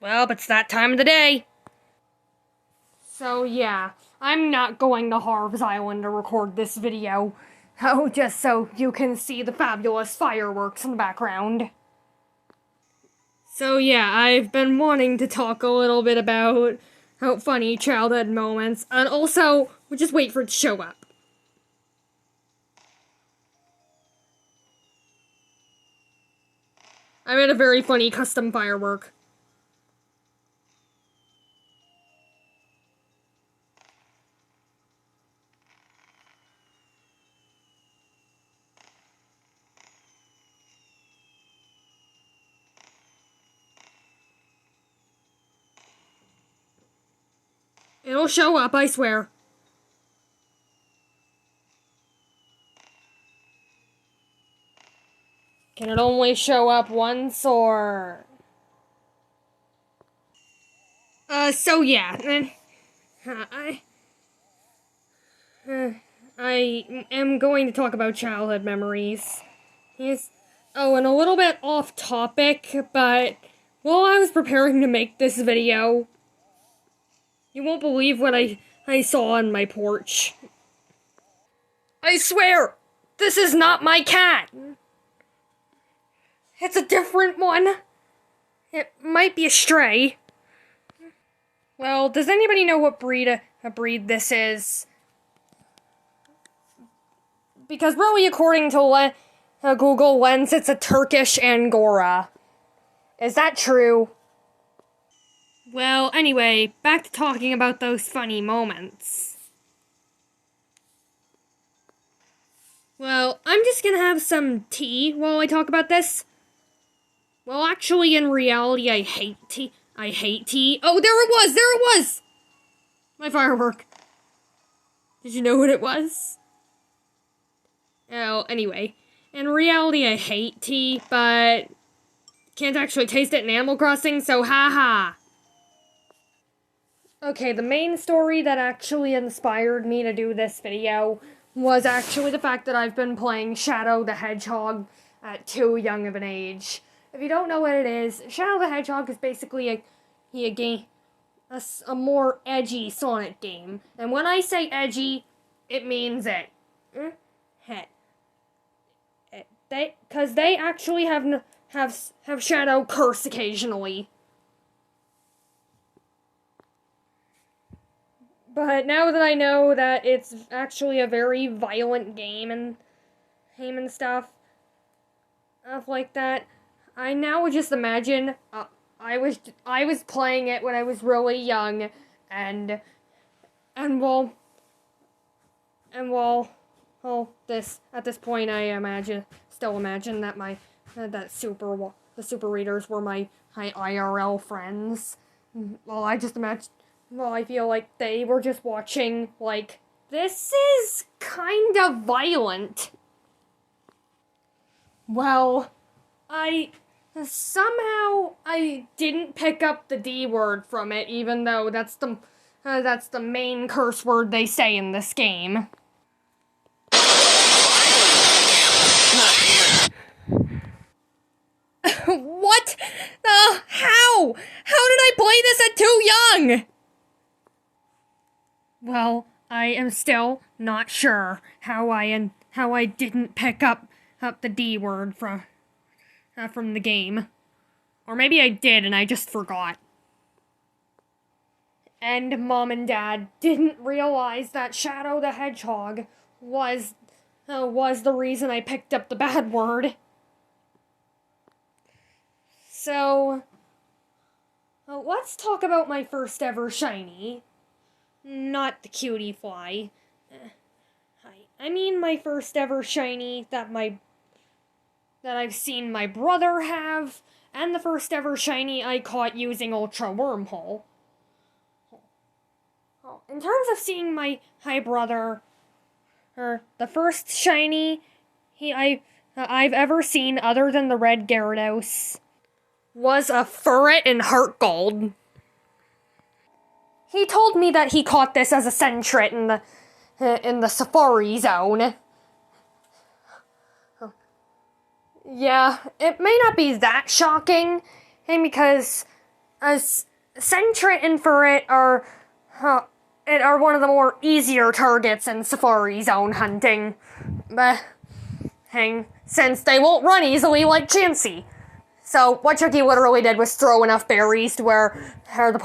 Well, it's that time of the day. So yeah, I'm not going to Harv's Island to record this video. Oh, just so you can see the fabulous fireworks in the background. So yeah, I've been wanting to talk a little bit about how funny childhood moments, and also, we'll just wait for it to show up. I made a very funny custom firework. It'll show up, I swear. Can it only show up once, or... so yeah, I... I am going to talk about childhood memories. Yes. Oh, and a little bit off topic, but while I was preparing to make this video, you won't believe what I saw on my porch. I swear, this is not my cat. It's a different one. It might be a stray. Well, does anybody know what breed this is? Because really, according to Google Lens, it's a Turkish Angora. Is that true? Well, anyway, back to talking about those funny moments. Well, I'm just gonna have some tea while I talk about this. Well, actually, in reality, I hate tea. I hate tea. Oh, there it was! There it was! My firework. Did you know what it was? Oh, anyway. In reality, I hate tea, but can't actually taste it in Animal Crossing, so haha. Okay, the main story that actually inspired me to do this video was actually the fact that I've been playing Shadow the Hedgehog at too young of an age. If you don't know what it is, Shadow the Hedgehog is basically a game, a more edgy Sonic game. And when I say edgy, it means it. Because they actually have Shadow curse occasionally. But now that I know that it's actually a very violent game and stuff like that, I now would just imagine I was playing it when I was really young, and well, this at this point I still imagine that the super readers were my IRL friends. Well, I feel like they were just watching, like, this is kind of violent. Well, somehow I didn't pick up the D word from it, even though that's the main curse word they say in this game. What? How? How did I play this at too young? Well, I am still not sure how I didn't pick up the D word from the game. Or maybe I did and I just forgot. And Mom and Dad didn't realize that Shadow the Hedgehog was the reason I picked up the bad word. So, let's talk about my first ever shiny. Not the cutie fly. I mean my first ever shiny that I've seen my brother have, and the first ever shiny I caught using Ultra Wormhole. In terms of seeing my brother, the first shiny I've ever seen other than the red Gyarados was a Furret in Heart Gold. He told me that he caught this as a Sentret in the Safari Zone. Yeah, it may not be that shocking, and because Sentret and Ferret are one of the more easier targets in Safari Zone hunting. But, since they won't run easily like Chansey. So, what Chucky literally did was throw enough berries to where the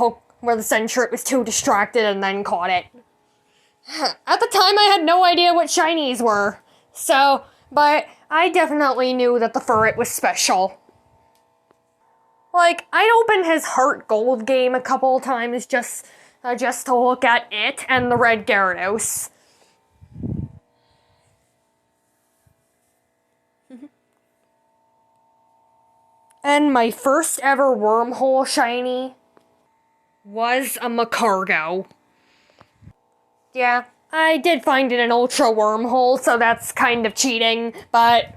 Sentret was too distracted and then caught it. At the time, I had no idea what shinies were. So, but I definitely knew that the Ferret was special. Like, I'd opened his Heart Gold game a couple of times just to look at it and the red Gyarados. And my first ever wormhole shiny was a Magcargo. Yeah, I did find it an ultra wormhole, so that's kind of cheating, but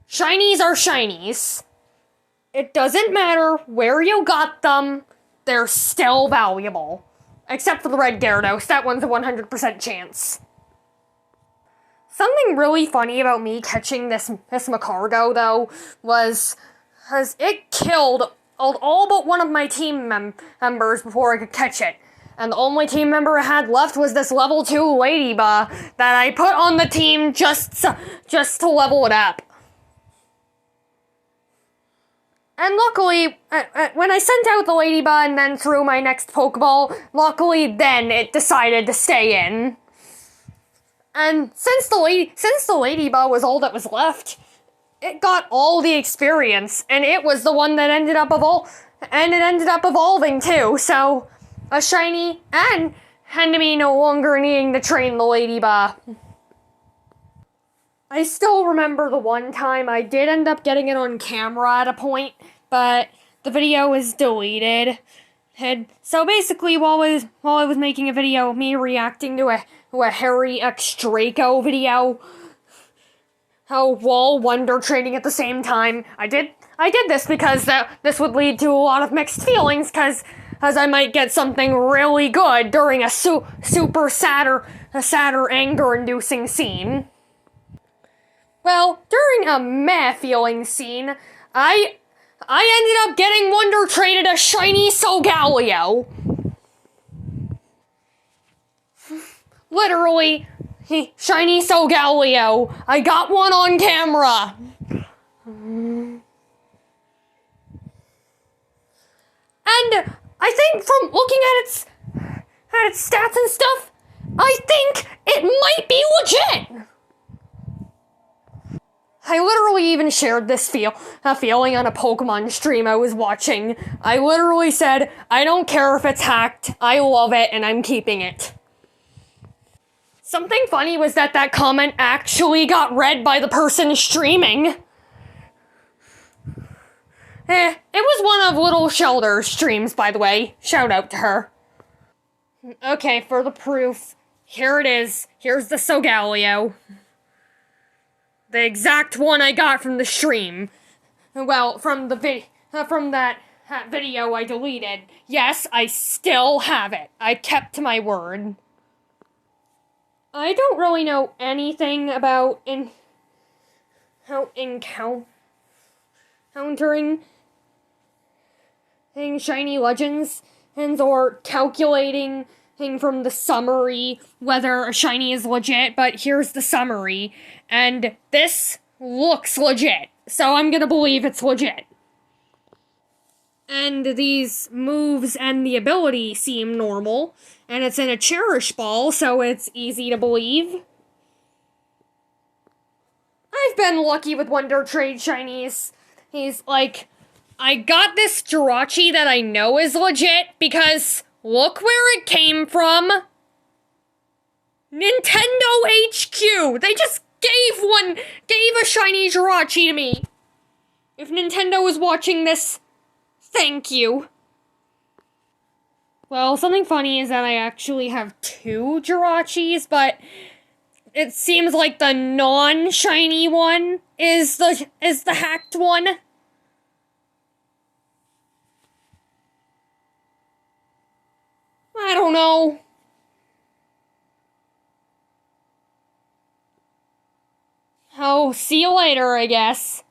shinies are shinies. It doesn't matter where you got them, they're still valuable. Except for the red Gyarados, that one's a 100% chance. Something really funny about me catching this Magcargo, though, was it killed all but one of my team members before I could catch it. And the only team member I had left was this level 2 Ladybug that I put on the team just to level it up. And luckily, when I sent out the Ladybug and then threw my next Pokeball, luckily then it decided to stay in. And since the Ladybug was all that was left, it got all the experience, and it was the one that ended up evolving too, so a shiny and me no longer needing to train the Ladybug. I still remember the one time I did end up getting it on camera at a point, but the video was deleted. And so basically, while I was making a video of me reacting to a Harry X Draco video, while Wonder Trading at the same time, I did this because this would lead to a lot of mixed feelings, because I might get something really good during a super sad or anger-inducing scene. Well, during a meh feeling scene, I ended up getting Wonder Traded a shiny Solgaleo. Literally, shiny Solgaleo. I got one on camera. And I think from looking at its stats and stuff, I think it might be legit. I literally even shared this feeling on a Pokemon stream I was watching. I literally said, I don't care if it's hacked, I love it, and I'm keeping it. Something funny was that comment actually got read by the person streaming. It was one of Little Shelter's streams, by the way. Shout out to her. Okay, for the proof, here it is. Here's the Solgaleo. The exact one I got from the stream. Well, from that video I deleted. Yes, I still have it. I kept my word. I don't really know anything about encountering shiny legends or calculating from the summary whether a shiny is legit, but here's the summary, and this looks legit, so I'm gonna believe it's legit. And these moves and the ability seem normal, and it's in a Cherish Ball, so it's easy to believe. I've been lucky with Wonder Trade shinies. He's like, I got this Jirachi that I know is legit because look where it came from. Nintendo HQ! They just gave a shiny Jirachi to me. If Nintendo was watching this, thank you. Well, something funny is that I actually have 2 Jirachis, but it seems like the non-shiny one is the hacked one. I don't know. Oh, see you later, I guess.